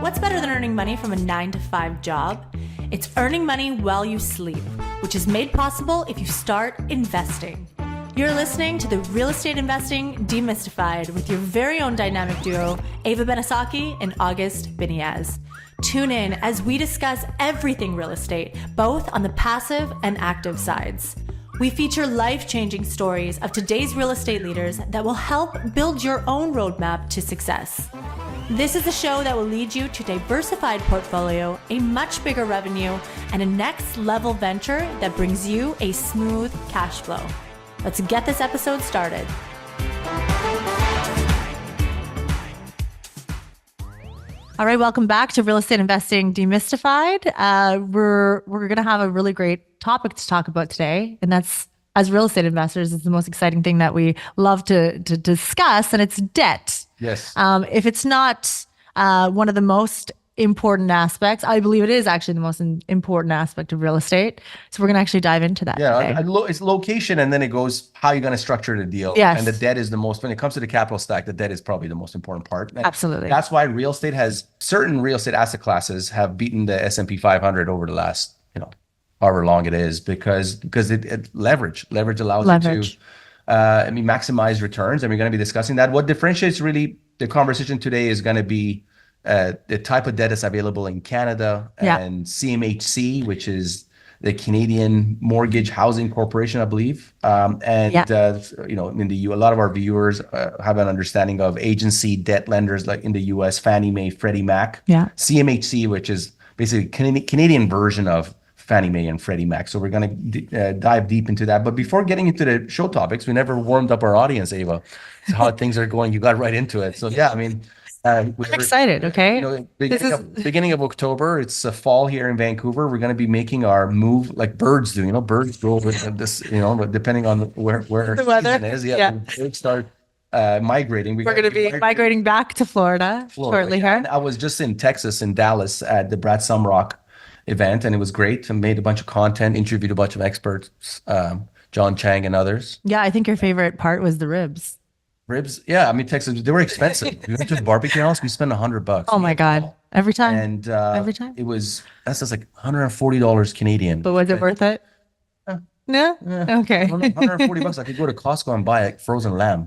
What's better than earning money from a 9-to-5 job? It's earning money while you sleep, which is made possible if you start investing. You're listening to the Real Estate Investing Demystified with your very own dynamic duo, Ava Benesocky and August Biniaz. Tune in as we discuss everything real estate, both on the passive and active sides. We feature life-changing stories of today's real estate leaders that will help build your own roadmap to success. This is a show that will lead you to a diversified portfolio, a much bigger revenue, and a next-level venture that brings you a smooth cash flow. Let's get this episode started. All right, welcome back to Real Estate Investing Demystified. We're going to have a really great topic to talk about today, and that's, as real estate investors, is the most exciting thing that we love to discuss, and it's debt. Yes. If it's not one of the most important aspects, I believe it is actually the most important aspect of real estate. So we're going to actually dive into that today. It's location, and then it goes how you're going to structure the deal. Yes. And the debt is the most, when it comes to the capital stack, the debt is probably the most important part. And Absolutely. that's why certain real estate asset classes have beaten the S&P 500 over the last, however long it is, because it leverage allows you to maximize returns. And we're going to be discussing that. What differentiates really the conversation today is going to be the type of debt that's available in Canada and CMHC, which is the Canadian Mortgage Housing Corporation, I believe. In a lot of our viewers have an understanding of agency debt lenders like in the US, Fannie Mae, Freddie Mac. Yeah. CMHC, which is basically Canadian version of Fannie Mae and Freddie Mac. So we're going to dive deep into that. But before getting into the show topics, we never warmed up our audience, Ava. So how things are going, you got right into it. So I'm excited. Okay. Beginning of October, it's a fall here in Vancouver. We're going to be making our move like birds do. Birds go over this. Depending on where the weather season is. Birds start migrating. We're going to be migrating back to Florida shortly here. I was just in Texas, in Dallas, at the Brad Sumrock event, and it was great. I made a bunch of content, interviewed a bunch of experts, John Chang and others. Yeah, I think your favorite part was the ribs. Ribs, yeah. Texas, they were expensive. We went to a barbecue house. We spent $100. Oh my God! Every time. And every time that's just like $140 Canadian. But was it worth it? No. Yeah. Okay. $140. I could go to Costco and buy a frozen lamb,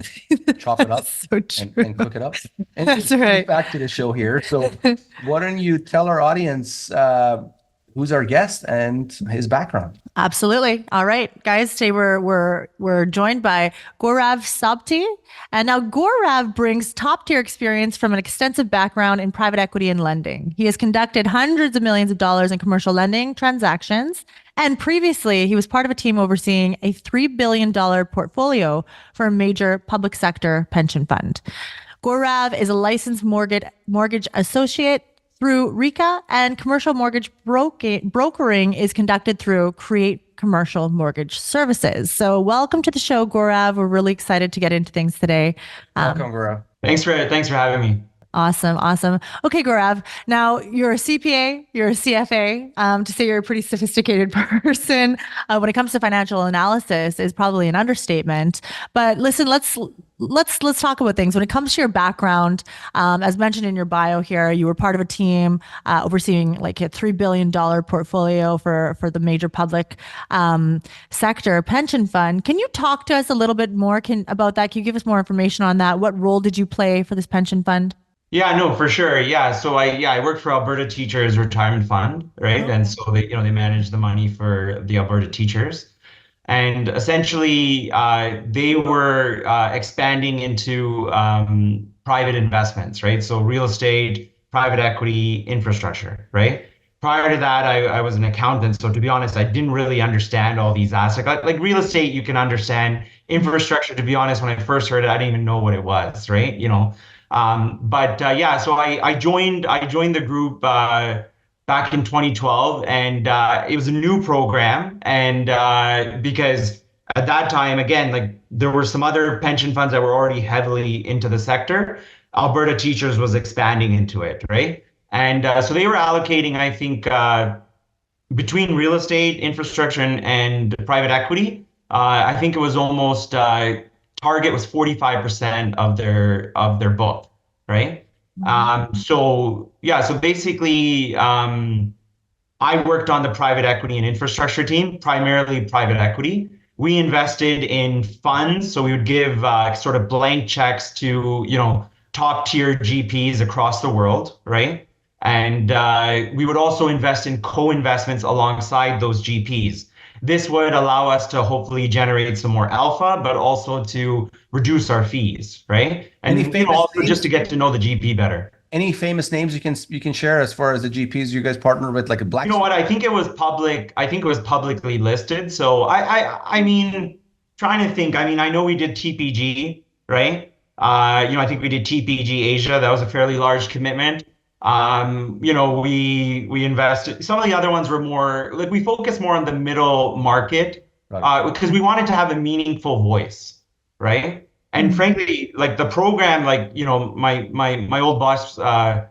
chop it up, so and cook it up. And that's right. Back to the show here. So, why don't you tell our audience who's our guest and his background? Absolutely. All right, guys. Today we're joined by Gaurav Sobti, and now Gaurav brings top tier experience from an extensive background in private equity and lending. He has conducted hundreds of millions of dollars in commercial lending transactions, and previously he was part of a team overseeing a $3 billion portfolio for a major public sector pension fund. Gaurav is a licensed mortgage associate through RICA, and commercial mortgage brokering is conducted through Create Commercial Mortgage Services. So welcome to the show, Gaurav. We're really excited to get into things today. Welcome, Gaurav. Thanks for having me. Awesome. Okay, Gaurav. Now, you're a CPA, you're a CFA. To say you're a pretty sophisticated person when it comes to financial analysis is probably an understatement. But listen, let's talk about things. When it comes to your background, as mentioned in your bio here, you were part of a team overseeing like a $3 billion portfolio for the major public sector pension fund. Can you talk to us a little bit more about that? Can you give us more information on that? What role did you play for this pension fund? Yeah, no, for sure. Yeah. So I worked for Alberta Teachers Retirement Fund, right? And so they manage the money for the Alberta teachers. And essentially, they were expanding into private investments, right? So real estate, private equity, infrastructure, right? Prior to that, I was an accountant. So to be honest, I didn't really understand all these assets. Like real estate, you can understand. Infrastructure, to be honest, when I first heard it, I didn't even know what it was, right? So I joined the group back in 2012, and it was a new program, and because at that time, again, like there were some other pension funds that were already heavily into the sector. Alberta Teachers was expanding into it, right? And so they were allocating, I think, between real estate, infrastructure, and private equity. I think it was almost target was 45% of their book, right? So basically, I worked on the private equity and infrastructure team, primarily private equity. We invested in funds, so we would give sort of blank checks to, top tier GPs across the world, right? And we would also invest in co-investments alongside those GPs. This would allow us to hopefully generate some more alpha, but also to reduce our fees, right? And also just to get to know the GP better. Any famous names you can share as far as the GPs you guys partner with, like a Black? You know what? I think it was public. I think it was publicly listed. So I mean, trying to think. I mean, I know we did TPG, right? I think we did TPG Asia. That was a fairly large commitment. We invested. Some of the other ones were more like we focused more on the middle market, because we wanted to have a meaningful voice, right? And frankly, like the program, like, my old boss, I'm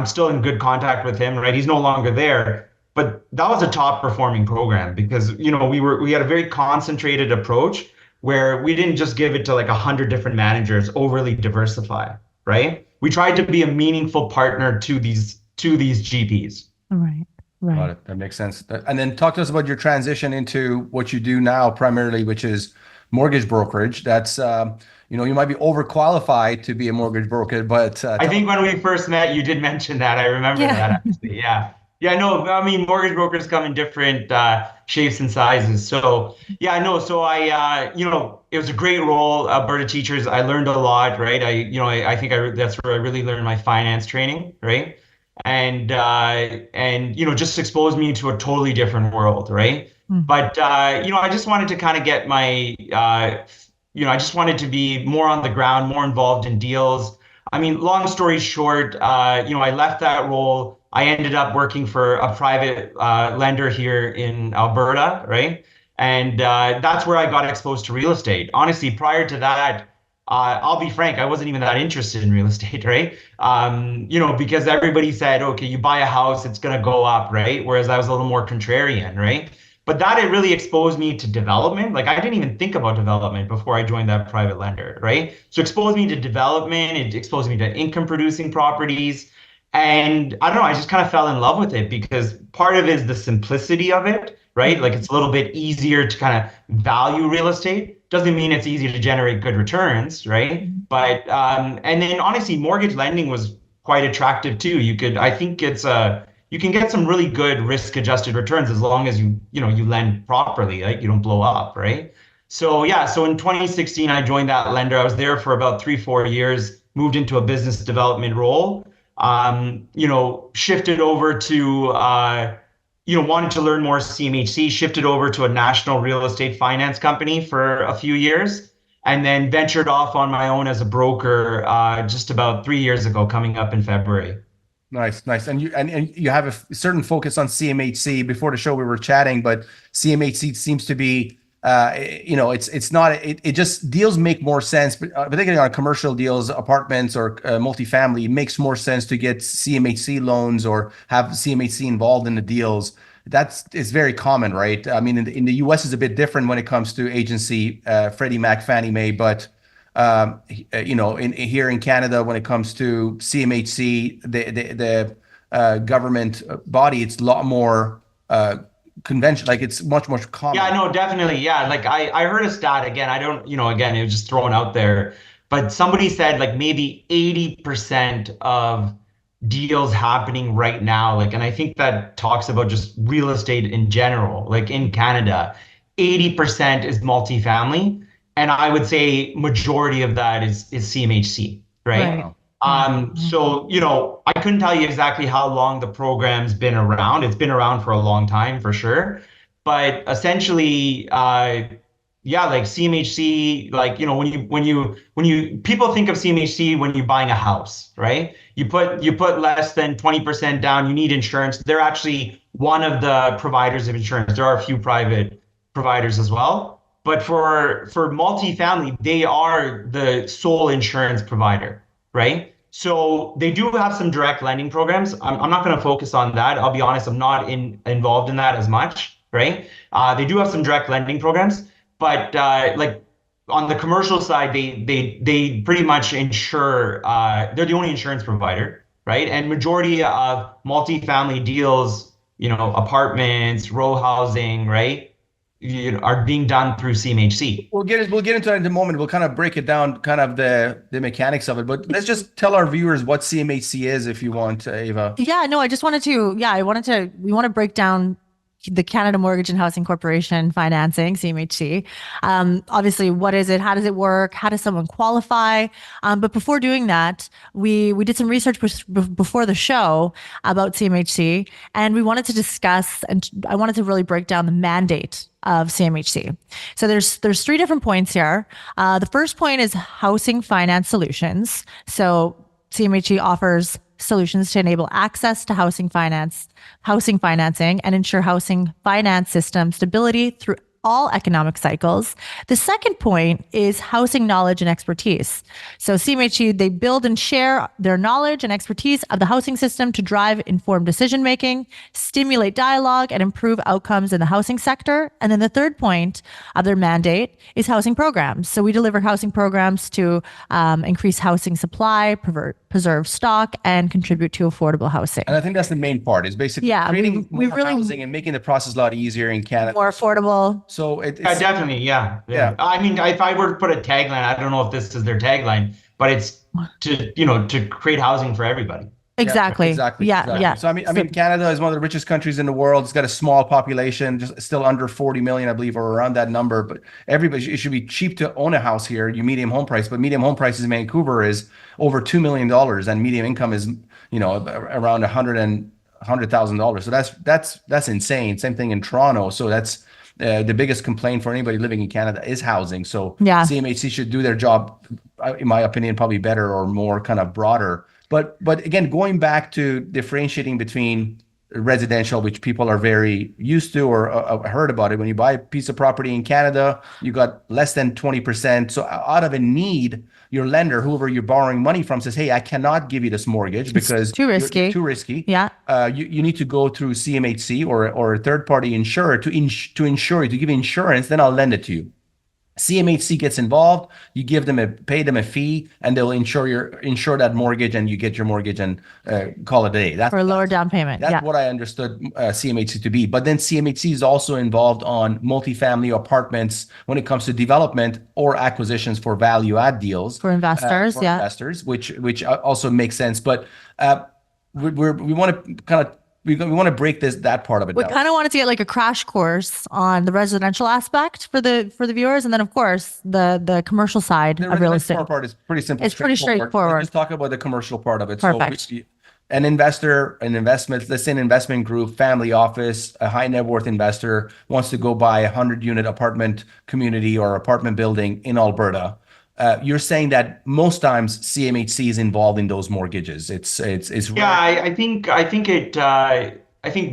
still in good contact with him, right? He's no longer there, but that was a top performing program because, we had a very concentrated approach where we didn't just give it to like 100 different managers, overly diversify, right? We tried to be a meaningful partner to these GPs. Right. Got it. That makes sense. And then talk to us about your transition into what you do now primarily, which is mortgage brokerage. That's, you might be overqualified to be a mortgage broker, but I think when we first met, you did mention that. I remember that actually. Yeah. Yeah, no, I mean, mortgage brokers come in different shapes and sizes. So yeah, no, so I, it was a great role, Alberta Teachers. I learned a lot, right? I think that's where I really learned my finance training, right? And just exposed me to a totally different world, right? But, I just wanted to kind of get my, I just wanted to be more on the ground, more involved in deals. I mean, long story short, I left that role. I ended up working for a private lender here in Alberta, right? And that's where I got exposed to real estate. Honestly, prior to that, I'll be frank, I wasn't even that interested in real estate, right? Because everybody said, okay, you buy a house, it's going to go up, right? Whereas I was a little more contrarian, right? But it really exposed me to development. Like I didn't even think about development before I joined that private lender, right? So exposed me to development, it exposed me to income producing properties. And I don't know, I just kind of fell in love with it because part of it is the simplicity of it, right? Like it's a little bit easier to kind of value real estate. Doesn't mean it's easy to generate good returns, right? But, and then honestly, mortgage lending was quite attractive too. You can get some really good risk-adjusted returns as long as you lend properly, like you don't blow up, right? So yeah, so in 2016, I joined that lender. I was there for about 3-4 years, moved into a business development role, shifted over to, wanted to learn more CMHC, shifted over to a national real estate finance company for a few years, and then ventured off on my own as a broker just about 3 years ago, coming up in February. Nice. And you have a certain focus on CMHC. Before the show, we were chatting, but CMHC seems to be, it's not. It just deals make more sense, particularly on commercial deals, apartments or multifamily. It makes more sense to get CMHC loans or have CMHC involved in the deals. It's very common, right? I mean, in the US, is a bit different when it comes to agency, Freddie Mac, Fannie Mae, but. Here in Canada, when it comes to CMHC, the government body, it's a lot more conventional. Like it's much more common. Yeah, no, definitely. Yeah, like I heard a stat again. I don't, again, it was just thrown out there, but somebody said like maybe 80% of deals happening right now. Like, and I think that talks about just real estate in general. Like in Canada, 80% is multifamily. And I would say majority of that is CMHC, right? So, I couldn't tell you exactly how long the program's been around. It's been around for a long time for sure. But essentially, like CMHC, like, when you people think of CMHC when you're buying a house, right? You put less than 20% down, you need insurance. They're actually one of the providers of insurance. There are a few private providers as well. But for multifamily, they are the sole insurance provider, right? So they do have some direct lending programs. I'm not going to focus on that. I'll be honest, I'm not involved in that as much, right? They do have some direct lending programs, but on the commercial side, they pretty much insure. They're the only insurance provider, right? And majority of multifamily deals, apartments, row housing, right, are being done through CMHC. We'll get into that in a moment. We'll kind of break it down, kind of the mechanics of it. But let's just tell our viewers what CMHC is, if you want, Ava. Yeah, no, we want to break down the Canada Mortgage and Housing Corporation financing, CMHC. Obviously, what is it? How does it work? How does someone qualify? But before doing that, we did some research before the show about CMHC, and we wanted to discuss, and I wanted to really break down the mandate of CMHC. So there's 3 different points here. The first point is housing finance solutions. So CMHC offers solutions to enable access to housing financing, and ensure housing finance system stability through all economic cycles. The second point is housing knowledge and expertise. So CMHC, they build and share their knowledge and expertise of the housing system to drive informed decision making, stimulate dialogue, and improve outcomes in the housing sector. And then the third point of their mandate is housing programs. So we deliver housing programs to increase housing supply, preserve stock, and contribute to affordable housing. And I think that's the main part, is basically creating more housing and making the process a lot easier in Canada. More affordable. So it's definitely, yeah. I mean, if I were to put a tagline, I don't know if this is their tagline, but it's to create housing for everybody. Exactly. Yeah. So I mean, Canada is one of the richest countries in the world. It's got a small population, just still under 40 million, I believe, or around that number. But it should be cheap to own a house here. Your medium home price, but medium home prices in Vancouver is over $2 million, and medium income is around $100,000. So that's insane. Same thing in Toronto. So that's the biggest complaint for anybody living in Canada is housing. So CMHC should do their job, in my opinion, probably better or more kind of broader. But again, going back to differentiating between residential, which people are very used to or heard about it. When you buy a piece of property in Canada, you got less than 20%. So out of a need, your lender, whoever you're borrowing money from, says, hey, I cannot give you this mortgage because it's too risky. Too risky. Yeah. You need to go through CMHC or a third-party insurer to insure you, to give you insurance, then I'll lend it to you. CMHC gets involved, you pay them a fee, and they'll insure that mortgage, and you get your mortgage and call it a day. That's for a lower down payment. That's what I understood CMHC to be. But then CMHC is also involved on multifamily apartments when it comes to development or acquisitions for value add deals for investors. Investors, which also makes sense. But we want to kind of. We want to break that part of it down. We kind of wanted to get like a crash course on the residential aspect for the viewers, and then of course the commercial side of real estate. The part is pretty simple. It's pretty straightforward. Let's talk about the commercial part of it. Perfect. So an investor, let's say an investment group, family office, a high net worth investor wants to go buy a 100-unit apartment community or apartment building in Alberta. You're saying that most times CMHC is involved in those mortgages. It's I think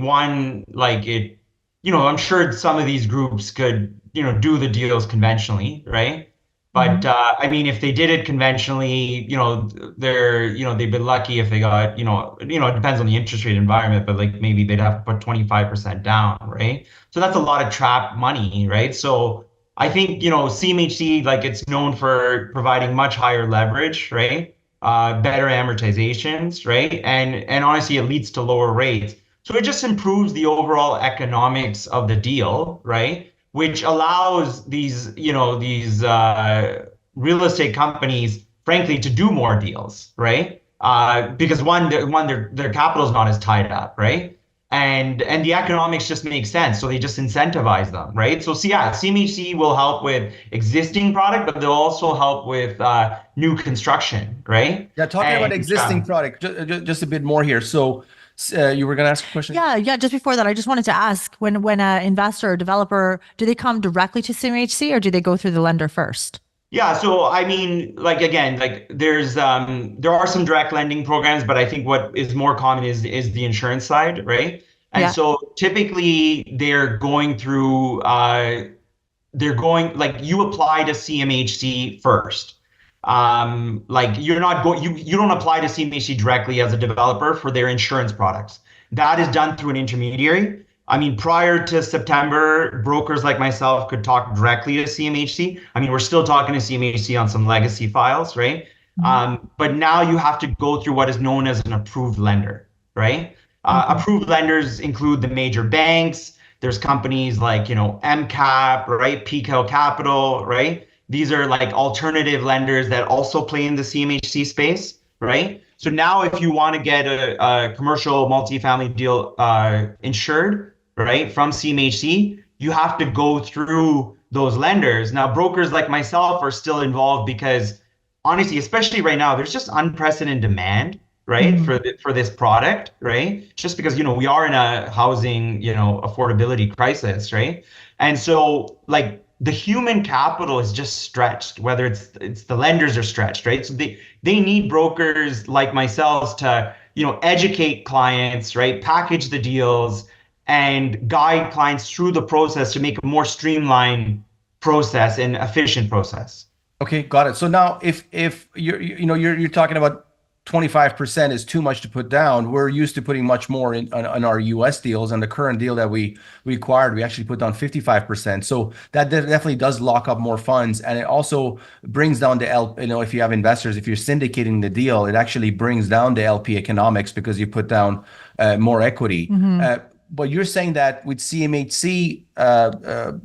one, like it, I'm sure some of these groups could do the deals conventionally, right? But I mean, if they did it conventionally, they'd be lucky if they got it depends on the interest rate environment, but like maybe they'd have to put 25% down, right? So that's a lot of trapped money, right? So I think, CMHC, like it's known for providing much higher leverage, right? Better amortizations, right? And honestly, it leads to lower rates. So it just improves the overall economics of the deal, right? Which allows these real estate companies, frankly, to do more deals, right? Because their capital is not as tied up, right? And the economics just make sense. So they just incentivize them, right? So CMHC will help with existing product, but they'll also help with new construction, right? Yeah, talking about existing product, just a bit more here. So you were going to ask a question? Yeah. Just before that, I just wanted to ask, when an investor or developer, do they come directly to CMHC or do they go through the lender first? Yeah, so I mean, like again, like there are some direct lending programs, but I think what is more common is the insurance side, right? And so typically they're going through like you apply to CMHC first. Like you don't apply to CMHC directly as a developer for their insurance products. That is done through an intermediary. I mean, prior to September, brokers like myself could talk directly to CMHC. I mean, we're still talking to CMHC on some legacy files, right? But now you have to go through what is known as an approved lender, right? Approved lenders include the major banks. There's companies like, MCAP, right? PKL Capital, right? These are like alternative lenders that also play in the CMHC space, right? So now if you want to get a commercial multifamily deal insured, right, from CMHC, you have to go through those lenders. Now, brokers like myself are still involved because honestly, especially right now, there's just unprecedented demand, right, for this product, right? Just because, we are in a housing, affordability crisis, right? And so like the human capital is just stretched, whether it's the lenders are stretched, right? So they need brokers like myself to, educate clients, right? Package the deals and guide clients through the process to make a more streamlined process and efficient process. Okay, got it. So now if you're talking about 25% is too much to put down. We're used to putting much more on our US deals, and the current deal that we acquired, we actually put down 55%. So that definitely does lock up more funds, and it also brings down the if you have investors, if you're syndicating the deal, it actually brings down the LP economics because you put down more equity. But you're saying that with CMHC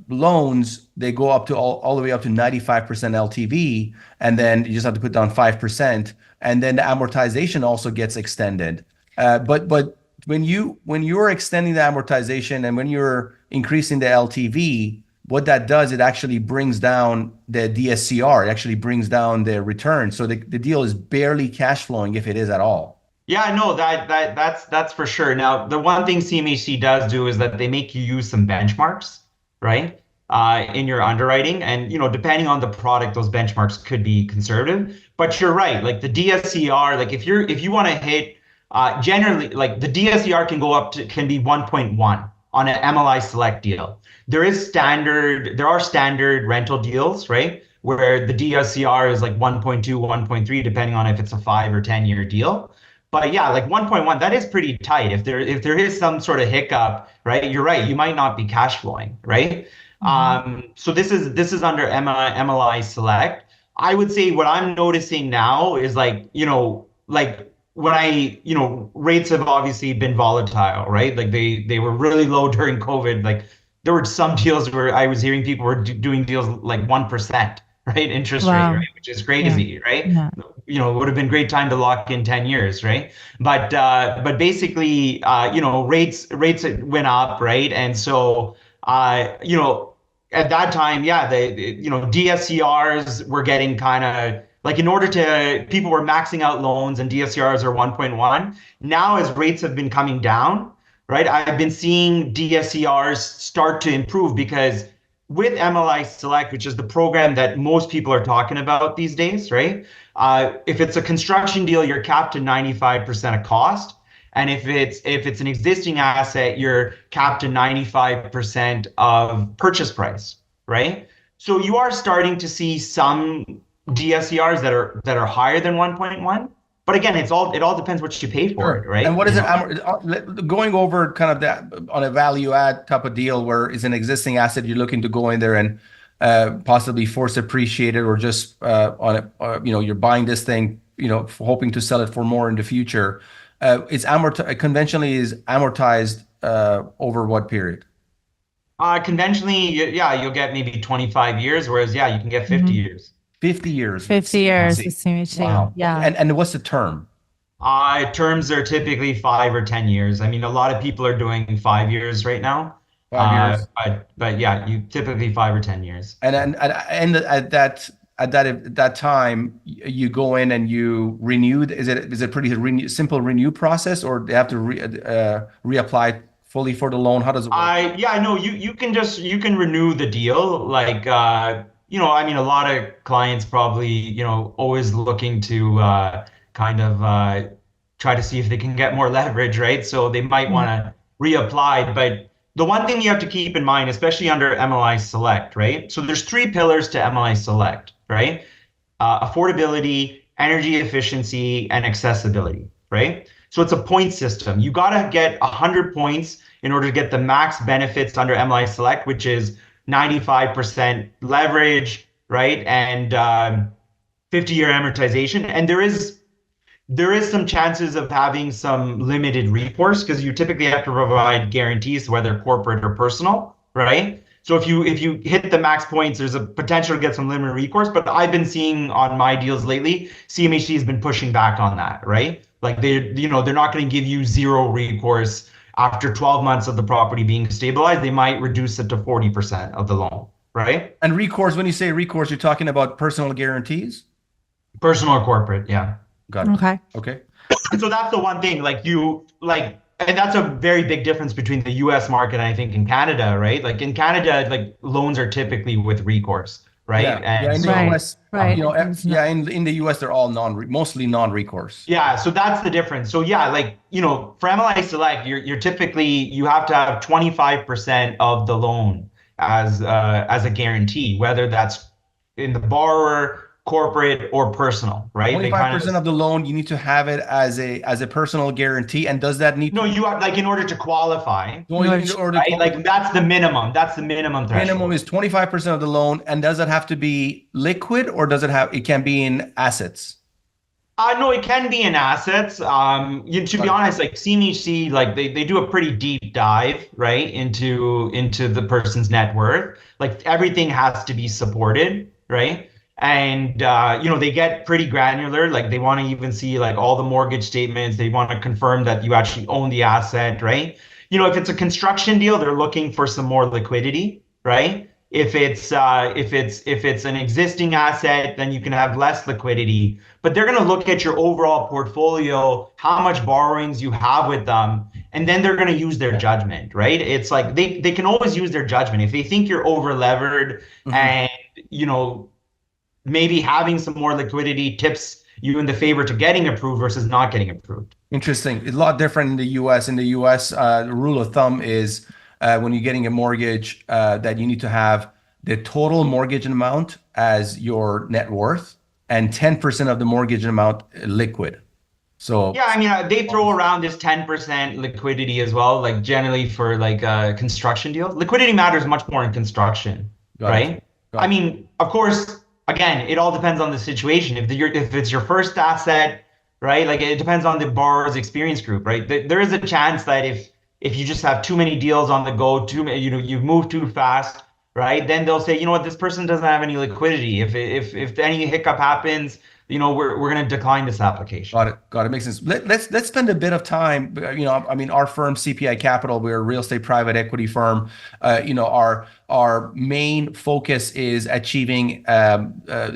loans, they go up to all the way up to 95% LTV, and then you just have to put down 5%, and then the amortization also gets extended. But when you're extending the amortization and when you're increasing the LTV, what that does, it actually brings down the DSCR. It actually brings down the return. So the deal is barely cash flowing, if it is at all. Yeah, no, that's for sure. Now, the one thing CMHC does do is that they make you use some benchmarks, right, in your underwriting, and depending on the product, those benchmarks could be conservative. But you're right, like the DSCR, like if you want to hit, generally, like the DSCR can be 1.1 on an MLI Select deal. There are standard rental deals, right, where the DSCR is like 1.2, 1.3, depending on if it's a 5 or 10-year deal. But yeah, like 1.1, that is pretty tight. If there is some sort of hiccup, right, you're right, you might not be cash flowing, right? So this is under MLI Select. I would say what I'm noticing now is like when rates have obviously been volatile, right? Like they were really low during COVID. Like there were some deals where I was hearing people were doing deals like 1%, right? Interest rate, right? Which is crazy, right? Yeah. It would have been a great time to lock in 10 years, right? But basically, rates went up, right? And so, at that time, yeah, DSCRs were getting kind of like, people were maxing out loans and DSCRs are 1.1. Now, as rates have been coming down, right, I've been seeing DSCRs start to improve because with MLI Select, which is the program that most people are talking about these days, right? If it's a construction deal, you're capped to 95% of cost. And if it's an existing asset, you're capped to 95% of purchase price, right? So you are starting to see some DSCRs that are higher than 1.1. But again, it all depends what you pay for it, right? And what is it? Going over kind of that on a value add type of deal where it's an existing asset, you're looking to go in there and possibly force appreciate it, or just you're buying this thing, hoping to sell it for more in the future. It's conventionally is amortized over what period? Conventionally, yeah, you'll get maybe 25 years, whereas you can get 50 years. 50 years. 50 years. Wow. Yeah. And what's the term? Terms are typically 5 or 10 years. I mean, a lot of people are doing 5 years right now. 5 years. But yeah, you typically 5 or 10 years. And at that time, you go in and you renew. Is it pretty simple renew process, or they have to reapply fully for the loan? How does it work? You can renew the deal. Like I mean, a lot of clients probably always looking to kind of try to see if they can get more leverage, right? So they might want to reapply, but the one thing you have to keep in mind, especially under MLI Select, right? So there's 3 pillars to MLI Select, right? Affordability, energy efficiency, and accessibility, right? So it's a point system. You got to get 100 points in order to get the max benefits under MLI Select, which is 95% leverage, right? And 50-year amortization. And there is some chances of having some limited recourse because you typically have to provide guarantees, whether corporate or personal, right? So if you hit the max points, there's a potential to get some limited recourse. But I've been seeing on my deals lately, CMHC has been pushing back on that, right? Like they're not going to give you zero recourse after 12 months of the property being stabilized. They might reduce it to 40% of the loan, right? And recourse, when you say recourse, you're talking about personal guarantees? Personal or corporate, yeah. Got it. Okay. And so that's the one thing, and that's a very big difference between the US market and I think in Canada, right? Like in Canada, like loans are typically with recourse, right? Yeah, in the US, in the US, they're all mostly non-recourse. Yeah, so that's the difference. So yeah, like, for MLI Select, you're typically, you have to have 25% of the loan as a guarantee, whether that's in the borrower, corporate, or personal, right? 25% of the loan, you need to have it as a personal guarantee. And does that need? No, you are in order to qualify. Right? Like that's the minimum. That's the minimum threshold. Minimum is 25% of the loan, and does it have to be liquid, or does it can be in assets? No, it can be in assets. To be honest, like CMHC, like they do a pretty deep dive, right, into the person's net worth. Like everything has to be supported, right? And, they get pretty granular. Like they want to even see like all the mortgage statements. They want to confirm that you actually own the asset, right? If it's a construction deal, they're looking for some more liquidity, right? If it's an existing asset, then you can have less liquidity. But they're going to look at your overall portfolio, how much borrowings you have with them, and then they're going to use their judgment, right? It's like they can always use their judgment. If they think you're over levered and, maybe having some more liquidity tips you in the favor to getting approved versus not getting approved. Interesting. It's a lot different in the US. In the US, the rule of thumb is when you're getting a mortgage that you need to have the total mortgage amount as your net worth and 10% of the mortgage amount liquid. So yeah, I mean, they throw around this 10% liquidity as well, like generally for like construction deals. Liquidity matters much more in construction, right? I mean, of course, again, it all depends on the situation. If it's your first asset, right? Like it depends on the borrower's experience group, right? There is a chance that if you just have too many deals on the go, you've moved too fast, right? Then they'll say, this person doesn't have any liquidity. If any hiccup happens, we're going to decline this application. Got it. Makes sense. Let's spend a bit of time. I mean, our firm, CPI Capital, we're a real estate private equity firm. Our main focus is achieving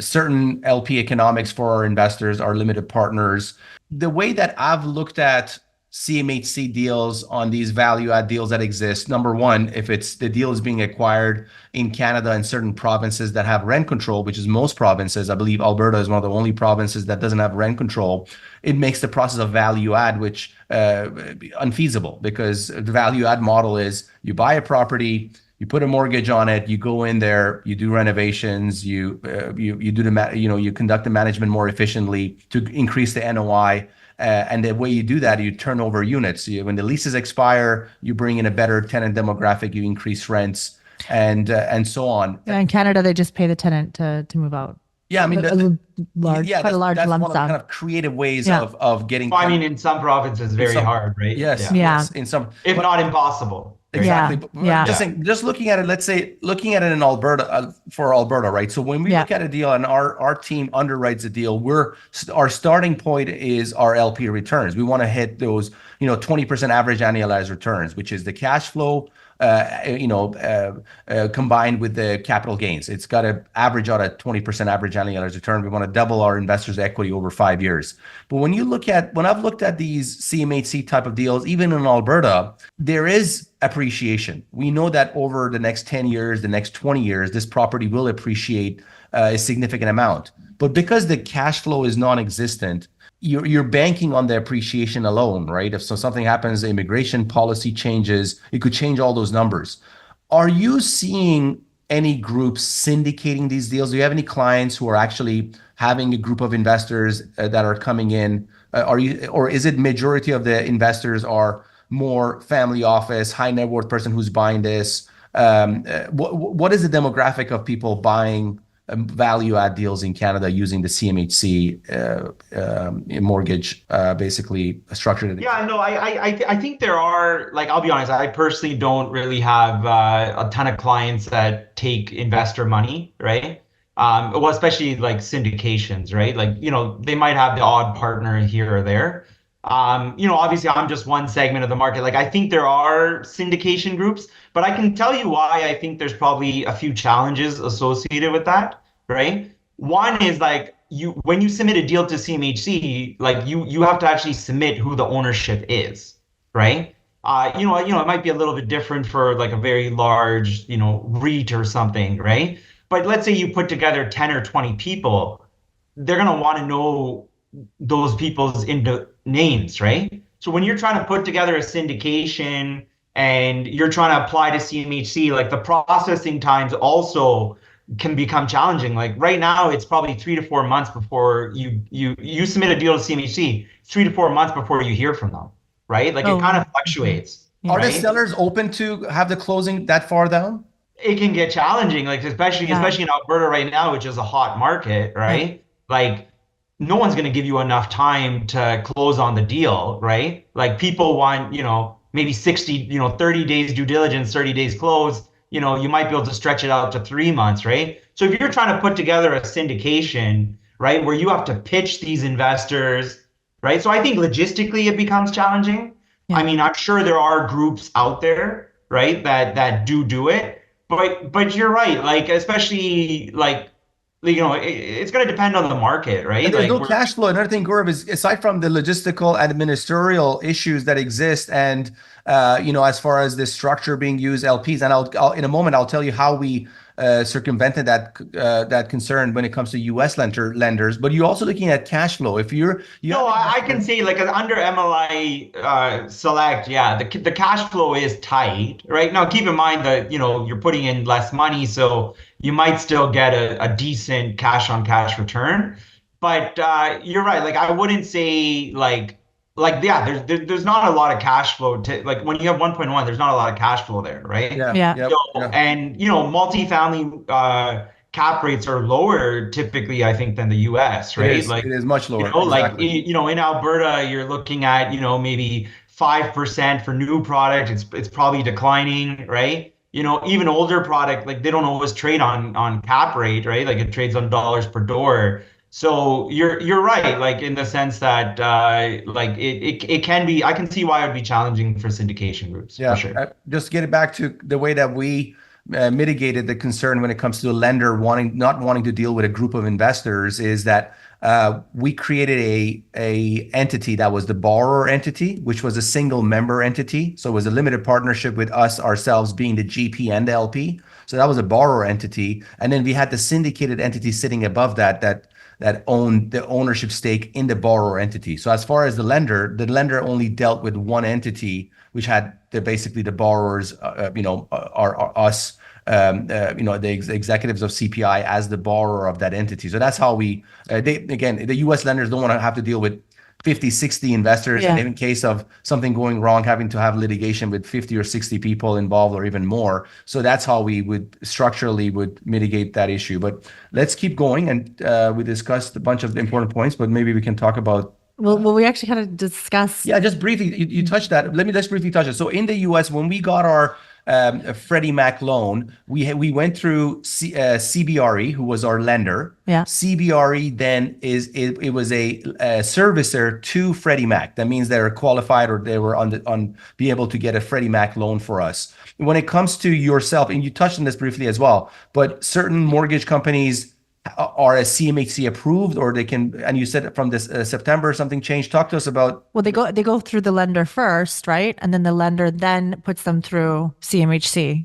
certain LP economics for our investors, our limited partners. The way that I've looked at CMHC deals on these value add deals that exist. Number one, if it's the deal is being acquired in Canada and certain provinces that have rent control, which is most provinces, I believe Alberta is one of the only provinces that doesn't have rent control. It makes the process of value add, which unfeasible, because the value add model is you buy a property, you put a mortgage on it, you go in there, you do renovations, you do you conduct the management more efficiently to increase the NOI. And the way you do that, you turn over units. When the leases expire, you bring in a better tenant demographic, you increase rents, and so on. Yeah, in Canada, they just pay the tenant to move out. Yeah, I mean, quite a large that's lump one of the sum. kind of creative ways of getting. Well, I mean, in some provinces, very hard, right? Yes, Yeah. yes, in some, if not impossible. Exactly. Yeah. Just looking at it, let's say looking at it in Alberta for Alberta, right? So when we look at a deal and our team underwrites a deal, our starting point is our LP returns. We want to hit those 20% average annualized returns, which is the cash flow combined with the capital gains. It's got to average out at 20% average annualized return. We want to double our investors' equity over 5 years. But when I've looked at these CMHC type of deals, even in Alberta, there is appreciation. We know that over the next 10 years, the next 20 years, this property will appreciate a significant amount. But because the cash flow is non-existent, you're banking on the appreciation alone, right? If something happens, immigration policy changes, it could change all those numbers. Are you seeing any groups syndicating these deals? Do you have any clients who are actually having a group of investors that are coming in? Or is it majority of the investors are more family office, high net worth person who's buying this? What is the demographic of people buying value add deals in Canada using the CMHC mortgage, basically structured? Yeah, no, I think there are, like, I'll be honest, I personally don't really have a ton of clients that take investor money, right? Well, especially like syndications, right? Like, they might have the odd partner here or there. Obviously I'm just one segment of the market. Like, I think there are syndication groups, but I can tell you why I think there's probably a few challenges associated with that, right? One is like, when you submit a deal to CMHC, like you have to actually submit who the ownership is, right? It might be a little bit different for like a very large, REIT or something, right? But let's say you put together 10 or 20 people, they're going to want to know those people's names, right? So when you're trying to put together a syndication and you're trying to apply to CMHC, like the processing times also can become challenging. Like right now, it's probably 3 to 4 months before you submit a deal to CMHC, 3 to 4 months before you hear from them, right? Like it kind of fluctuates. Are the sellers open to have the closing that far down? It can get challenging, like especially in Alberta right now, which is a hot market, right? Like no one's going to give you enough time to close on the deal, right? Like people want, maybe 60, 30 days due diligence, 30 days close. You might be able to stretch it out to 3 months, right? So if you're trying to put together a syndication, right, where you have to pitch these investors, right? So I think logistically it becomes challenging. Yeah. I mean, I'm sure there are groups out there, right, that do it. But you're right, like especially like it's going to depend on the market, right? And there's no cash flow. Another thing, Gaurav, is aside from the logistical and administrative issues that exist, and as far as this structure being used, LPs, and I'll in a moment I'll tell you how we circumvented that concern when it comes to U.S. lenders. But you're also looking at cash flow. If I can say like under MLI Select, yeah, the cash flow is tight, right? Now keep in mind that you're putting in less money, so you might still get a decent cash on cash return. But you're right. Like I wouldn't say yeah, there's not a lot of cash flow to, like when you have 1.1, there's not a lot of cash flow there, right? Yeah. And multifamily cap rates are lower typically, I think, than the US, right? It is much lower. Exactly. In Alberta, you're looking at maybe 5% for new product. It's probably declining, right? Even older product, like they don't always trade on cap rate, right? Like it trades on dollars per door. So you're right, like in the sense that like it can be. I can see why it would be challenging for syndication groups. Yeah, for sure. Just get it back to the way that we mitigated the concern when it comes to a lender not wanting to deal with a group of investors is that we created a entity that was the borrower entity, which was a single member entity. So it was a limited partnership with us ourselves being the GP and the LP. So that was a borrower entity, and then we had the syndicated entity sitting above that owned the ownership stake in the borrower entity. So as far as the lender only dealt with one entity, which had basically the borrowers, are us, the executives of CPI as the borrower of that entity. So that's how we, the US lenders don't want to have to deal with 50, 60 investors, and in case of something going wrong, having to have litigation with 50 or 60 people involved or even more. So that's how we would structurally mitigate that issue. But let's keep going. And we discussed a bunch of important points, but maybe we can talk about. Well, we actually kind of discussed. Yeah, just briefly, you touched that. Let's briefly touch it. So in the US, when we got our Freddie Mac loan, we went through CBRE, who was our lender. Yeah. CBRE then it was a servicer to Freddie Mac. That means they're qualified or they were be able to get a Freddie Mac loan for us. When it comes to yourself, and you touched on this briefly as well, but certain mortgage companies are a CMHC approved, or they can, and you said from this September something changed. Talk to us about. Well, they go through the lender first, right? And then the lender then puts them through CMHC,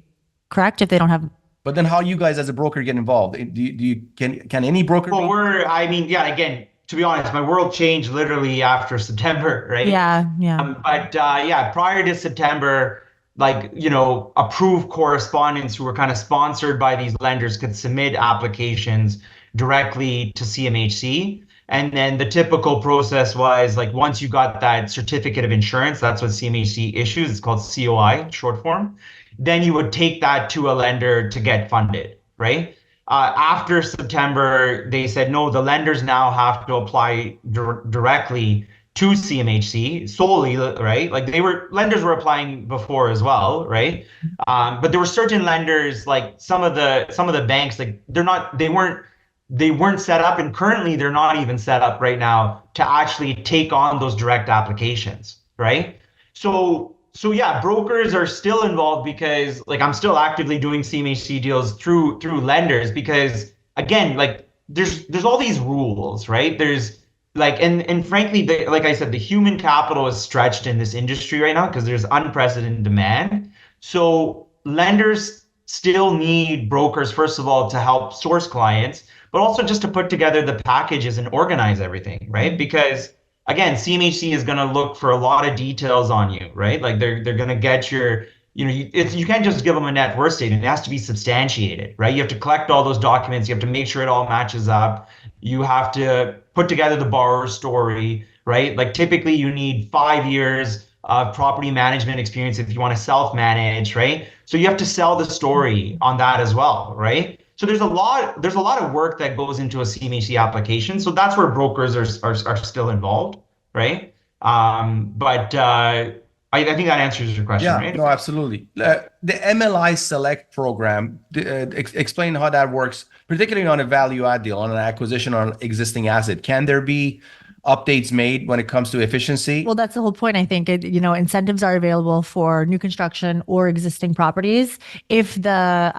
correct? If they don't have. But then how you guys as a broker get involved? Can any broker? Well, again, to be honest, my world changed literally after September, right? Yeah. Prior to September, approved correspondents who were kind of sponsored by these lenders could submit applications directly to CMHC. And then the typical process was like once you got that certificate of insurance, that's what CMHC issues. It's called COI, short form. Then you would take that to a lender to get funded, right? After September, they said, no, the lenders now have to apply directly to CMHC solely, right? Like lenders were applying before as well, right? But there were certain lenders, like some of the banks, like they weren't set up, and currently they're not even set up right now to actually take on those direct applications, right? So yeah, brokers are still involved because like I'm still actively doing CMHC deals through lenders because again, like there's all these rules, right? There's like and frankly, like I said, the human capital is stretched in this industry right now because there's unprecedented demand. So lenders still need brokers, first of all, to help source clients, but also just to put together the packages and organize everything, right? Because again, CMHC is going to look for a lot of details on you, right? Like they're going to get your, you can't just give them a net worth statement. It has to be substantiated, right? You have to collect all those documents. You have to make sure it all matches up. You have to put together the borrower's story, right? Like typically you need 5 years of property management experience if you want to self-manage, right? So you have to sell the story on that as well, right? So there's a lot of work that goes into a CMHC application. So that's where brokers are still involved, right? But I think that answers your question, right? No, absolutely. The MLI Select program, explain how that works, particularly on a value add deal, on an acquisition on an existing asset. Can there be updates made when it comes to efficiency? Well, that's the whole point. I think incentives are available for new construction or existing properties if the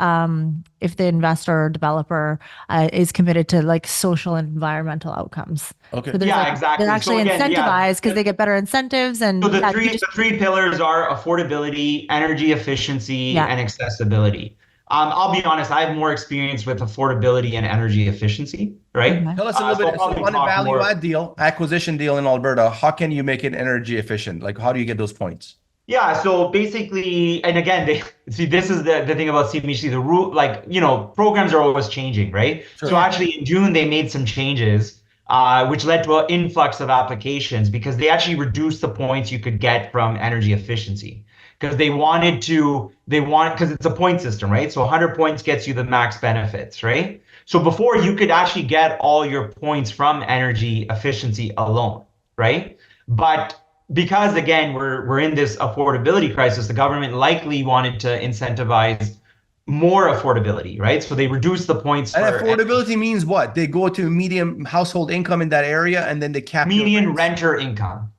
investor or developer is committed to like social and environmental outcomes. Okay. So exactly. They're actually incentivized because they get better incentives. And so the three pillars are affordability, energy efficiency, and accessibility. I'll be honest, I have more experience with affordability and energy efficiency, right? Tell us a little bit, on a value add deal, acquisition deal in Alberta, how can you make it energy efficient? Like, how do you get those points? Yeah, so basically, and again, this is the thing about CMHC, the rule, like, programs are always changing, right? Sure. So actually in June, they made some changes, which led to an influx of applications because they actually reduced the points you could get from energy efficiency. Because because it's a point system, right? So 100 points gets you the max benefits, right? So before you could actually get all your points from energy efficiency alone, right? But because again, we're in this affordability crisis, the government likely wanted to incentivize more affordability, right? So they reduce the points. And affordability means what? They go to medium household income in that area, and then they cap median renter income.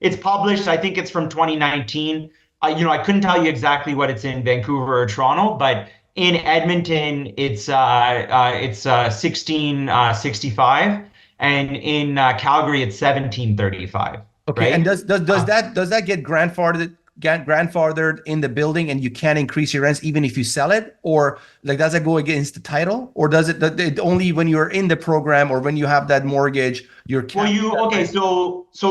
It's published. I think it's from 2019. I couldn't tell you exactly what it's in Vancouver or Toronto, but in Edmonton, it's 1665, and in Calgary, it's 1735. Okay, right? And does that get grandfathered in the building, and you can't increase your rents even if you sell it, or like does it go against the title, or does it only when you're in the program or when you have that mortgage you're so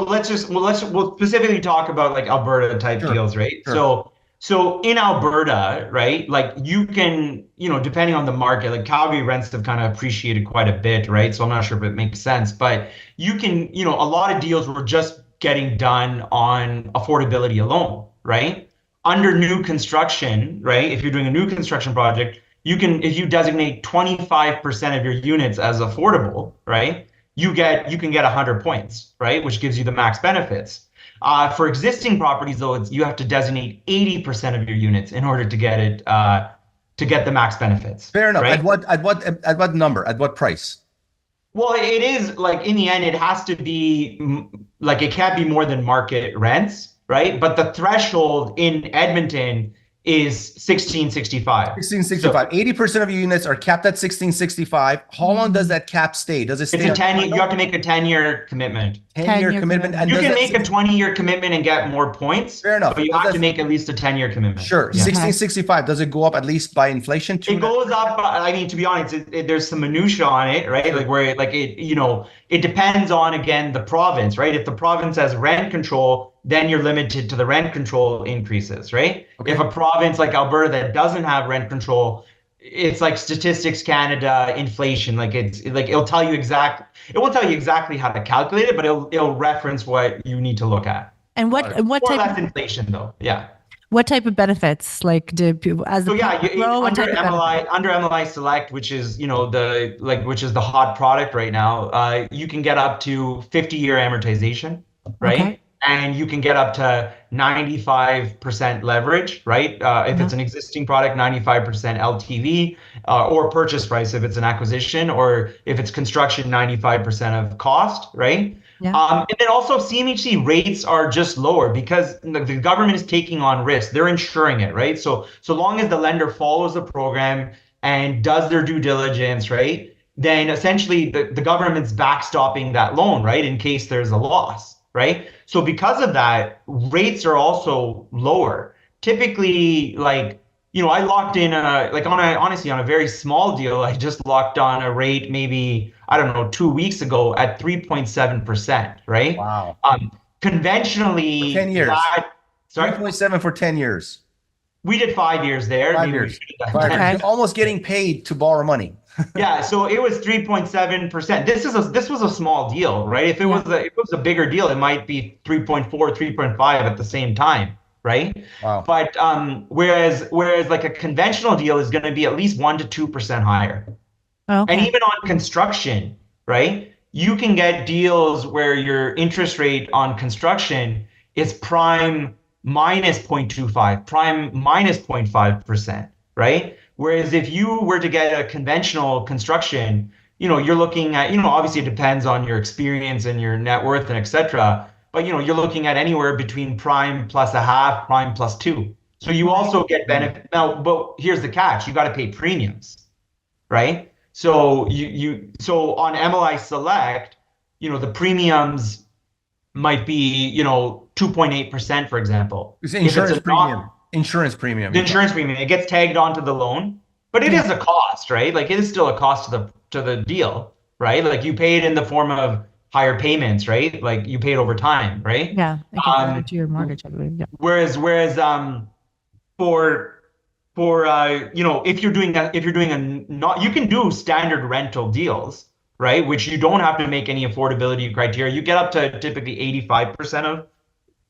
we'll specifically talk about like Alberta type deals, right? Sure. So in Alberta, right, like you can, depending on the market, like Calgary rents have kind of appreciated quite a bit, right? So I'm not sure if it makes sense, but you can, a lot of deals were just getting done on affordability alone, right? Under new construction, right? If you're doing a new construction project, if you designate 25% of your units as affordable, right? You can get 100 points, right? Which gives you the max benefits. For existing properties, though, you have to designate 80% of your units in order to get it to get the max benefits. Fair enough. Right? At what number? At what price? Well, it is like in the end, it has to be like it can't be more than market rents, right? But the threshold in Edmonton is 1665. 1665. 80% of your units are capped at 1665. How long does that cap stay? Does it stay? It's a 10-year. You have to make a 10-year commitment. 10-year commitment. And you can make a 20-year commitment and get more points. Fair enough. But you have to make at least a 10-year commitment. Sure. Yeah. 1665. Does it go up at least by inflation too? It goes up. I mean, to be honest, there's some minutia on it, right? Like where it depends on, again, the province, right? If the province has rent control, then you're limited to the rent control increases, right? Okay. If a province like Alberta that doesn't have rent control, it's like Statistics Canada inflation. Like it won't tell you exactly how to calculate it, but it'll reference what you need to look at. And what More or type less inflation though. Yeah. what type of benefits like do people as the grow, under MLI Select, which is which is the hot product right now, you can get up to 50-year amortization, right? Okay. And you can get up to 95% leverage, right? If it's an existing product, 95% LTV, or purchase price if it's an acquisition, or if it's construction, 95% of cost, right? Yeah. And then also CMHC rates are just lower because the government is taking on risk. They're insuring it, right? So long as the lender follows the program and does their due diligence, right? Then essentially the government's backstopping that loan, right? In case there's a loss, right? So because of that, rates are also lower. Typically, I locked in honestly on a very small deal. I just locked on a rate maybe, I don't know, 2 weeks ago at 3.7%, right? Wow. Conventionally, for 10 years. Sorry? 3.7 for 10 years. We did 5 years there. 5 years. 5 years. You're almost getting paid to borrow money. Yeah, so it was 3.7%. This was a small deal, right? If it was a bigger deal, it might be 3.4, 3.5 at the same time, right? Wow. But whereas like a conventional deal is going to be at least 1% to 2% higher. Okay. And even on construction, right? You can get deals where your interest rate on construction is prime minus 0.25, prime minus 0.5%, right? Whereas if you were to get a conventional construction, you're looking at, obviously it depends on your experience and your net worth and et cetera, but you're looking at anywhere between prime plus a half, prime plus 2. So you also get benefit. Now, but here's the catch, you got to pay premiums, right? So so on MLI Select, the premiums might be, 2.8%, for example. It's insurance premium. Insurance premium. The insurance premium, it gets tagged onto the loan, but it is a cost, right? Like it is still a cost to the deal, right? Like you pay it in the form of higher payments, right? Like you pay it over time, right? Yeah, it gets added to your mortgage, I believe. Yeah. Whereas for if you're doing you can do standard rental deals, right? Which you don't have to make any affordability criteria. You get up to typically 85%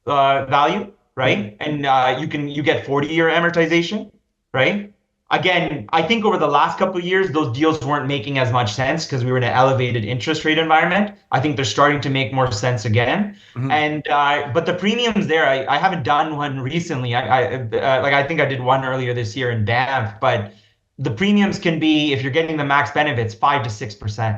of value. Right. And you get 40-year amortization. Right. Again, I think over the last couple of years, those deals weren't making as much sense because we were in an elevated interest rate environment. I think they're starting to make more sense again. Mm-hmm. And but the premiums there, I haven't done one recently. I think I did one earlier this year in Banff, but the premiums can be, if you're getting the max benefits, 5 to 6%.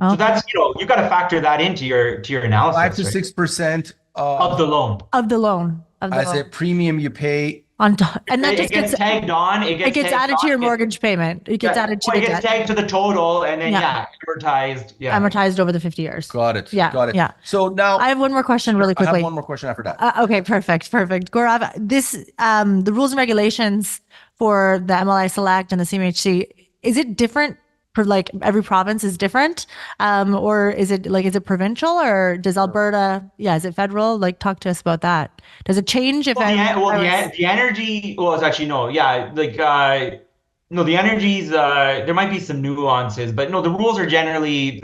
Okay. So that's, you got to factor that into your analysis. 5 to 6% of the loan. Of the loan. As a premium you pay on top, and that just gets tagged on. It gets added to your mortgage payment. It gets added to the debt. It gets tagged to the total, and then amortized. Yeah, amortized over the 50 years. Got it. Yeah, got it. Yeah. So now I have one more question, really quickly. I have one more question after that. Okay, perfect. Gaurav, the rules and regulations for the MLI Select and the CMHC, is it different? For like every province is different, or is it provincial, or does Alberta? Yeah, is it federal? Like, talk to us about that. Does it change if? The energy. Well, it's actually no. Yeah, no, the energies. There might be some nuances, but no, the rules are generally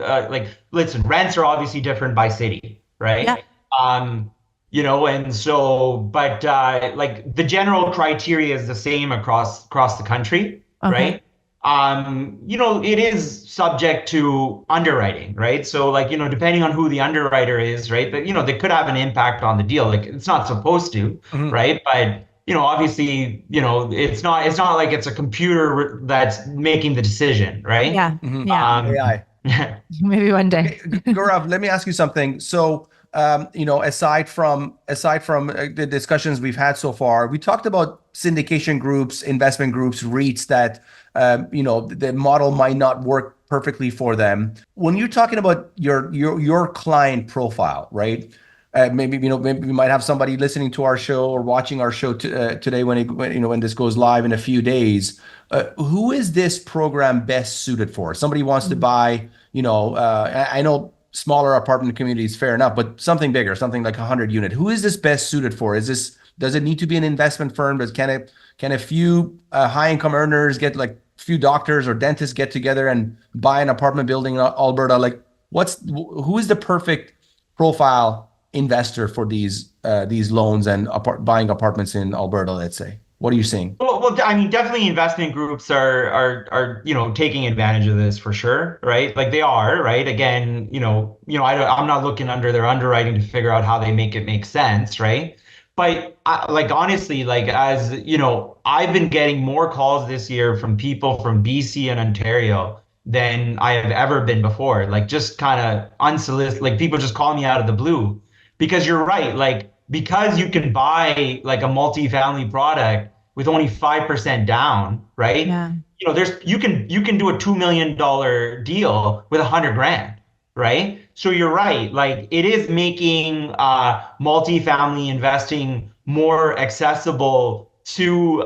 listen. Rents are obviously different by city, right? Yeah. And so, but the general criteria is the same across the country, right? It is subject to underwriting, right? So depending on who the underwriter is, right? But, they could have an impact on the deal. Like it's not supposed to, right? But, obviously, it's not like it's a computer that's making the decision, right? Yeah. Mm-hmm. Yeah. AI. Maybe one day. Gaurav, let me ask you something. So, aside from the discussions we've had so far, we talked about syndication groups, investment groups, REITs that, the model might not work perfectly for them. When you're talking about your client profile, right? Maybe we might have somebody listening to our show or watching our show today when this goes live in a few days. Who is this program best suited for? Somebody wants to buy, I know smaller apartment communities, fair enough, but something bigger, something like 100 unit. Who is this best suited for? Does it need to be an investment firm? Can a few high income earners get like few doctors or dentists get together and buy an apartment building in Alberta, like who is the perfect profile investor for these loans and buying apartments in Alberta, let's say? What are you seeing? Well, I mean, definitely investment groups are taking advantage of this for sure, right? Like they are, right? Again, I'm not looking under their underwriting to figure out how they make it make sense, right? But honestly, like as I've been getting more calls this year from people from BC and Ontario than I have ever been before. Like just kind of unsolicited, like people just call me out of the blue, because you're right, like. Because you can buy like a multifamily product with only 5% down, right? Yeah. You can do a $2 million deal with $100,000, right? So you're right, like it is making multifamily investing more accessible to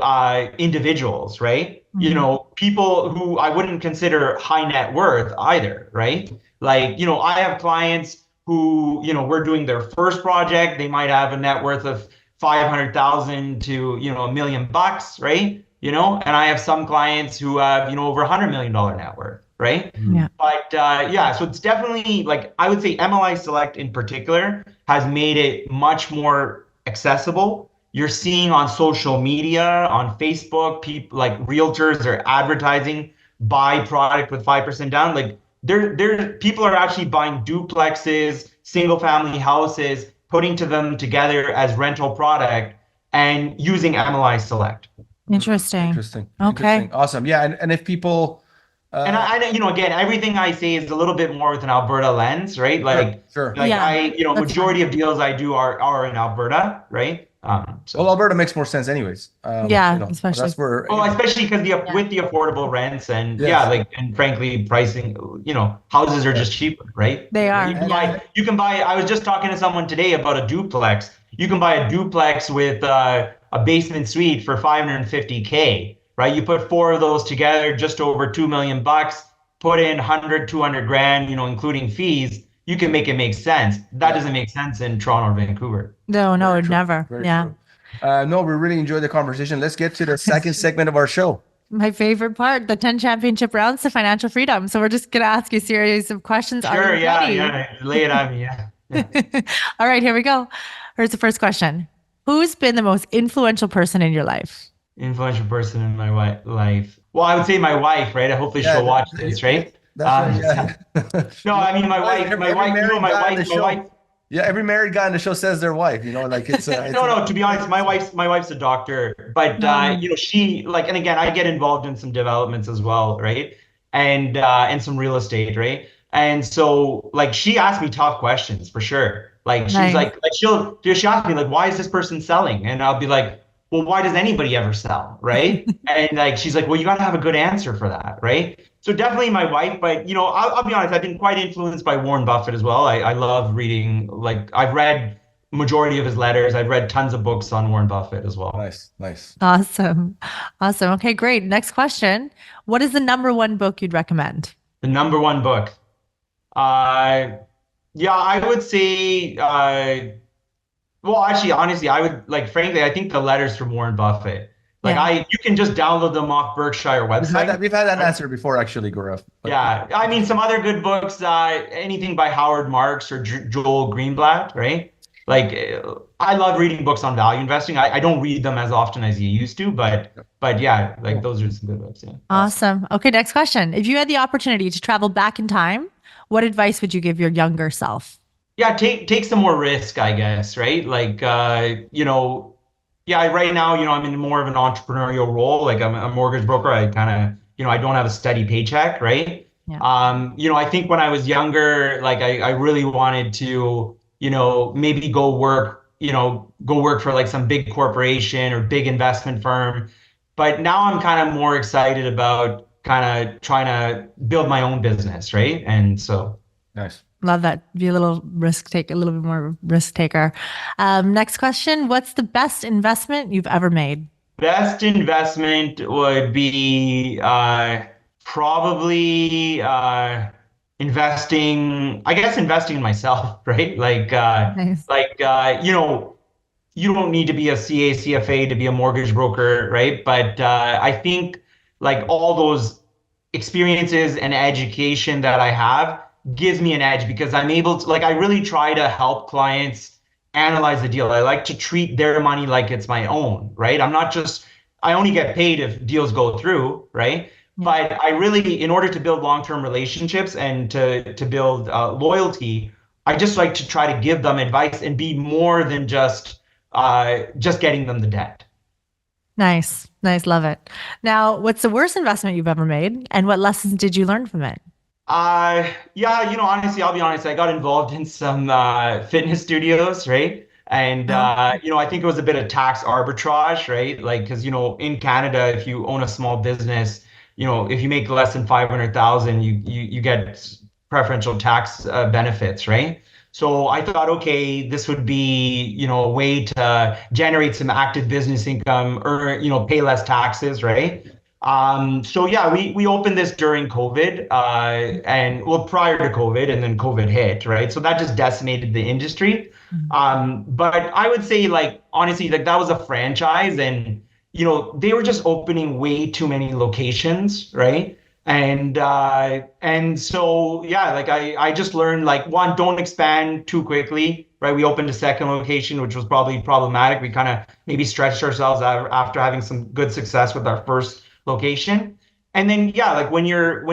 individuals, right? Mm-hmm. People who I wouldn't consider high net worth either, right? Like, I have clients who, we're doing their first project. They might have a net worth of 500,000 to, $1 million, right? And I have some clients who have, over $100 million net worth, right? Yeah. But so it's definitely like, I would say MLI Select in particular has made it much more accessible. You're seeing on social media, on Facebook, people like realtors are advertising, buy product with 5% down. Like, people are actually buying duplexes, single family houses, putting them together as rental product and using MLI Select. Interesting. Okay. Interesting. Awesome. Yeah. And if people, and I again, everything I say is a little bit more with an Alberta lens, right? Like, sure. Like yeah, majority of deals I do are in Alberta, right? Well, Alberta makes more sense anyways. Especially. That's where, especially because with the affordable rents and and frankly pricing, houses are just cheaper, right? They are. You can buy. I was just talking to someone today about a duplex. You can buy a duplex with a basement suite for $550K, right? You put 4 of those together, just over $2 million. Put in 100-200 grand, including fees. You can make it make sense. That doesn't make sense in Toronto or Vancouver. No, never. Very yeah. True. No, we really enjoyed the conversation. Let's get to the second segment of our show. My favorite part, the 10 championship rounds to financial freedom. So we're just going to ask you a series of questions. Sure, yeah. Lay it on me, yeah. All right, here we go. Here's the first question. Who's been the most influential person in your life? Influential person in my life. Well, I would say my wife, right? Hopefully she'll watch this, right? That's right, No, I mean my wife. Yeah, every married guy on the show says their wife. Like it's. No. To be honest, my wife's a doctor, but she and again, I get involved in some developments as well, right? And some real estate, right? And so she asked me tough questions for sure. Like she's nice. she'll ask me why is this person selling? And I'll be like, well, why does anybody ever sell, right? And she's like, well, you got to have a good answer for that, right? So definitely my wife, but I'll be honest, I've been quite influenced by Warren Buffett as well. I love reading, I've read majority of his letters. I've read tons of books on Warren Buffett as well. Nice. Awesome. Okay, great. Next question. What is the number one book you'd recommend? The number one book. I would say, well, actually, honestly, I would frankly, I think the letters from Warren Buffett. You can just download them off Berkshire website. We've had that answer before, actually, Gaurav. Yeah, I mean, some other good books, anything by Howard Marks or Joel Greenblatt, right? I love reading books on value investing. I don't read them as often as you used to, but yeah, those are some good books. Yeah. Awesome. Okay, next question. If you had the opportunity to travel back in time, what advice would you give your younger self? Yeah, take some more risk, I guess, right? Right now, I'm in more of an entrepreneurial role. I'm a mortgage broker. I kind of, I don't have a steady paycheck, right? Yeah. I think when I was younger, I really wanted to, maybe go work for some big corporation or big investment firm. But now I'm kind of more excited about kind of trying to build my own business, right? And so. Nice. Love that. Be a little bit more risk taker. Next question. What's the best investment you've ever made? Best investment would be probably investing in myself, right? Nice. You don't need to be a CA, CFA to be a mortgage broker, right? But I think like all those experiences and education that I have gives me an edge because I'm able to, like, I really try to help clients analyze the deal. I like to treat their money like it's my own, right? I only get paid if deals go through, right? But I really, in order to build long-term relationships and to build loyalty, I just like to try to give them advice and be more than just getting them the debt. Nice. Love it. Now, what's the worst investment you've ever made, and what lessons did you learn from it? Yeah, honestly, I'll be honest. I got involved in some fitness studios, right? And I think it was a bit of tax arbitrage, right? Like, because in Canada, if you own a small business, if you make less than 500,000, you get preferential tax benefits, right? So I thought, okay, this would be, a way to generate some active business income or, pay less taxes, right? So yeah, we opened this during COVID, and well, prior to COVID, and then COVID hit, right? So that just decimated the industry. But I would say, like, honestly, like, that was a franchise, and they were just opening way too many locations, right? And so yeah, like I just learned, like, one, don't expand too quickly, right? We opened a second location, which was probably problematic. We kind of maybe stretched ourselves out after having some good success with our first location. And then yeah, like when you're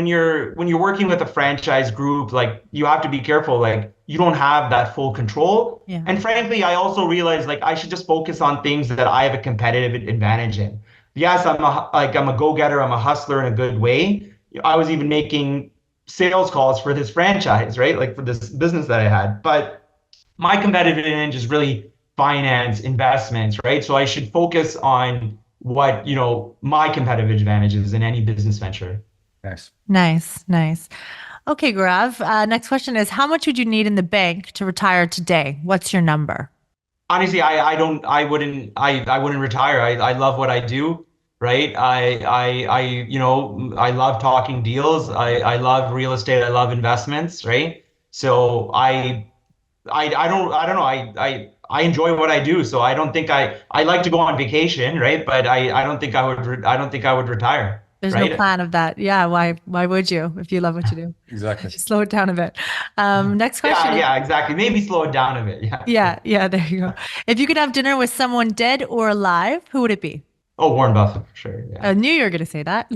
working with a franchise group, like, you have to be careful, like, you don't have that full control. Yeah. And frankly, I also realized, like, I should just focus on things that I have a competitive advantage in. Yes, I'm a go-getter, I'm a hustler in a good way. I was even making sales calls for this franchise, right? Like, for this business that I had. But my competitive advantage is really finance, investments, right? So I should focus on what, my competitive advantage is in any business venture. Nice. Okay, Gaurav. Next question is, how much would you need in the bank to retire today? What's your number? Honestly, I wouldn't retire. I love what I do. Right. I love talking deals. I love real estate. I love investments. Right. So I don't know. I enjoy what I do. So I don't think I like to go on vacation. Right. But I don't think I would retire. There's right? no plan of that. Yeah. Why would you, if you love what you do? Exactly. Just slow it down a bit. Next question. Yeah, exactly. Maybe slow it down a bit. Yeah. There you go. If you could have dinner with someone dead or alive, who would it be? Oh, Warren Buffett, for sure. Yeah. I knew you were going to say that.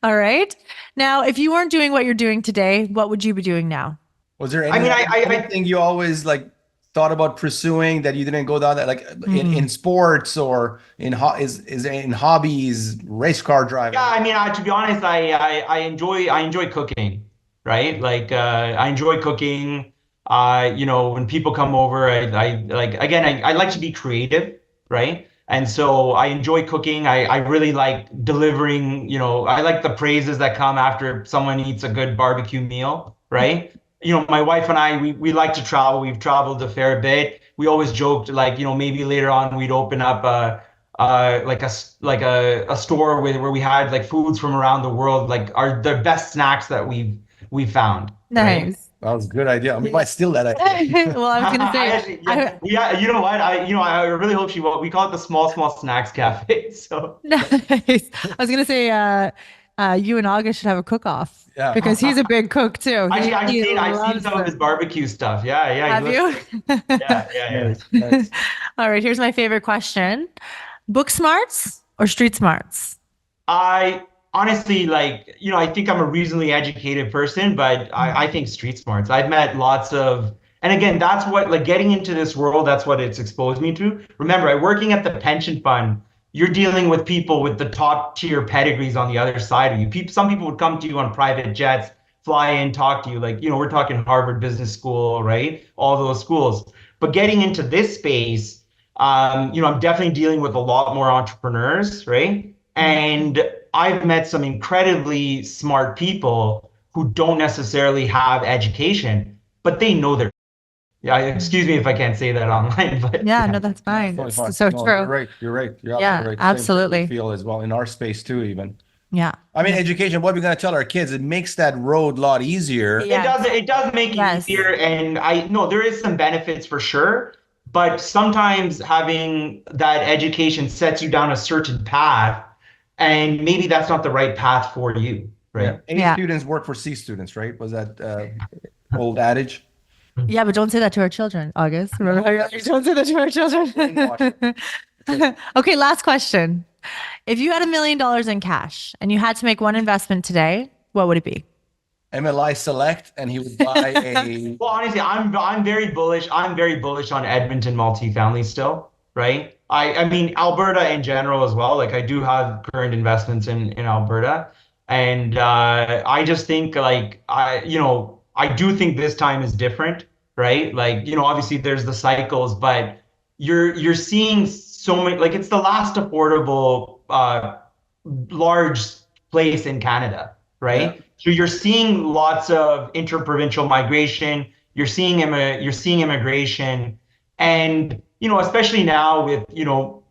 All right. Now, if you weren't doing what you're doing today, what would you be doing now? Was there anything you always, like, thought about pursuing that you didn't go down that, like, in sports or in hobbies, race car driving? Yeah, I mean, to be honest, I enjoy cooking, right? Like, I enjoy cooking. When people come over, I like to be creative, right? And so I enjoy cooking. I really like delivering, I like the praises that come after someone eats a good barbecue meal, right? My wife and I, we like to travel. We've traveled a fair bit. We always joked, like, maybe later on we'd open up a store where we had, like, foods from around the world, like the best snacks that we've found. Nice. Right? That was a good idea. We might steal that idea. Well, I was going to say, yeah. You know what? I really hope we call it the Small Snacks Cafe. So nice. I was going to say, you and August should have a cook-off. Yeah. Because he's a big cook too. I've seen some of his barbecue stuff. Yeah. Have you? Yeah. Nice. All right. Here's my favorite question: book smarts or street smarts? I honestly, like, I think I'm a reasonably educated person, but I think street smarts. I've met lots of, and again, that's what, like, getting into this world, that's what it's exposed me to. Remember, working at the pension fund, you're dealing with people with the top tier pedigrees on the other side of you. Some people would come to you on private jets, fly in, talk to you, like, we're talking Harvard Business School, right? All those schools. But getting into this space, I'm definitely dealing with a lot more entrepreneurs, right? And I've met some incredibly smart people who don't necessarily have education, but they know their. Yeah, excuse me if I can't say that online, but yeah, no, that's fine. It's so true. You're right. You're yeah, right. absolutely. Feel as well in our space too, even. Yeah. I mean, education. What we're gonna tell our kids, it makes that road a lot easier. It does make it easier, and I know there is some benefits for sure. But sometimes having that education sets you down a certain path and maybe that's not the right path for you, right? A students work for C students, right? Was that old adage? Yeah, but don't say that to our children, August. Remember, don't say that to our children. Okay, last question. If you had $1 million in cash and you had to make one investment today, what would it be? MLI Select, and he would buy a. Well, honestly, I'm very bullish. I'm very bullish on Edmonton multifamily still, right? I mean Alberta in general as well. Like I do have current investments in Alberta, and I just think like I do think this time is different, right? Like obviously there's the cycles, but you're seeing so many, like it's the last affordable large place in Canada, right? Yeah. So you're seeing lots of interprovincial migration. You're seeing immigration, and especially now with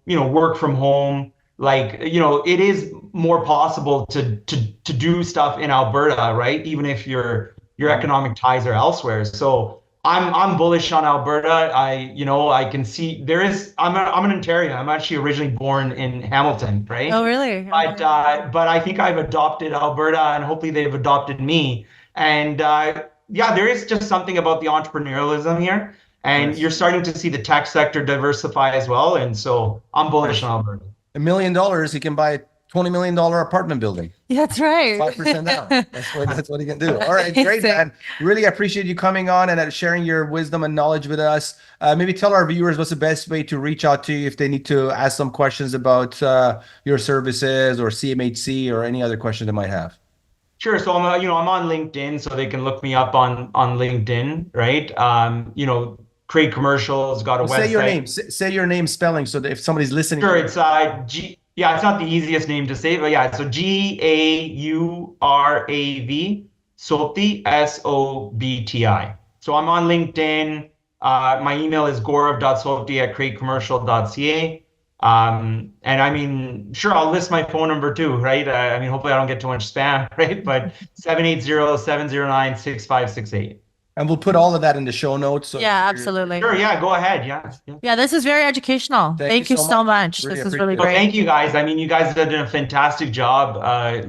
work from home, like it is more possible to do stuff in Alberta, right? Even if your economic ties are elsewhere. So I'm bullish on Alberta. I can see there is. I'm an Ontarian. I'm actually originally born in Hamilton, right? Oh, really? But I think I've adopted Alberta, and hopefully they've adopted me. And there is just something about the entrepreneurialism here, and you're starting to see the tech sector diversify as well. And so I'm bullish on Alberta. $1 million, he can buy a $20 million apartment building. That's right. 5% down. That's what he can do. All right, great, man. Really appreciate you coming on and sharing your wisdom and knowledge with us. Maybe tell our viewers what's the best way to reach out to you if they need to ask some questions about your services or CMHC or any other question they might have. Sure. So I'm on LinkedIn, so they can look me up on LinkedIn, right? Craig Commercial's got a website. Say your name. Say your name spelling so that if somebody's listening. Sure. It's it's not the easiest name to say, but yeah, so Gaurav Sobti, Sobti. So I'm on LinkedIn. My email is gaurav.sobti@craigcommercial.ca. And I mean, sure, I'll list my phone number too, right? I mean, hopefully I don't get too much spam, right? But 780-709-6568. And we'll put all of that in the show notes. So yeah, absolutely. Sure, yeah, go ahead. Yeah, this is very educational. Thank you so much. Really this is really great. Well, thank you guys. I mean, you guys have done a fantastic job. I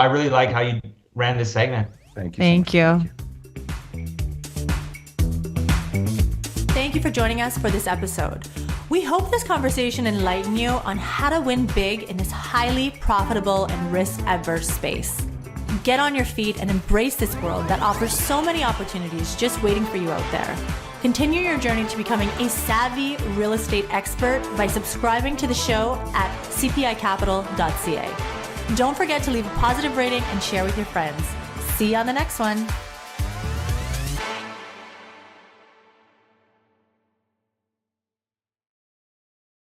really like how you ran this segment. Thank you. Thank you. Thank you for joining us for this episode. We hope this conversation enlightened you on how to win big in this highly profitable and risk-averse space. Get on your feet and embrace this world that offers so many opportunities just waiting for you out there. Continue your journey to becoming a savvy real estate expert by subscribing to the show at cpicapital.ca. Don't forget to leave a positive rating and share with your friends. See you on the next one.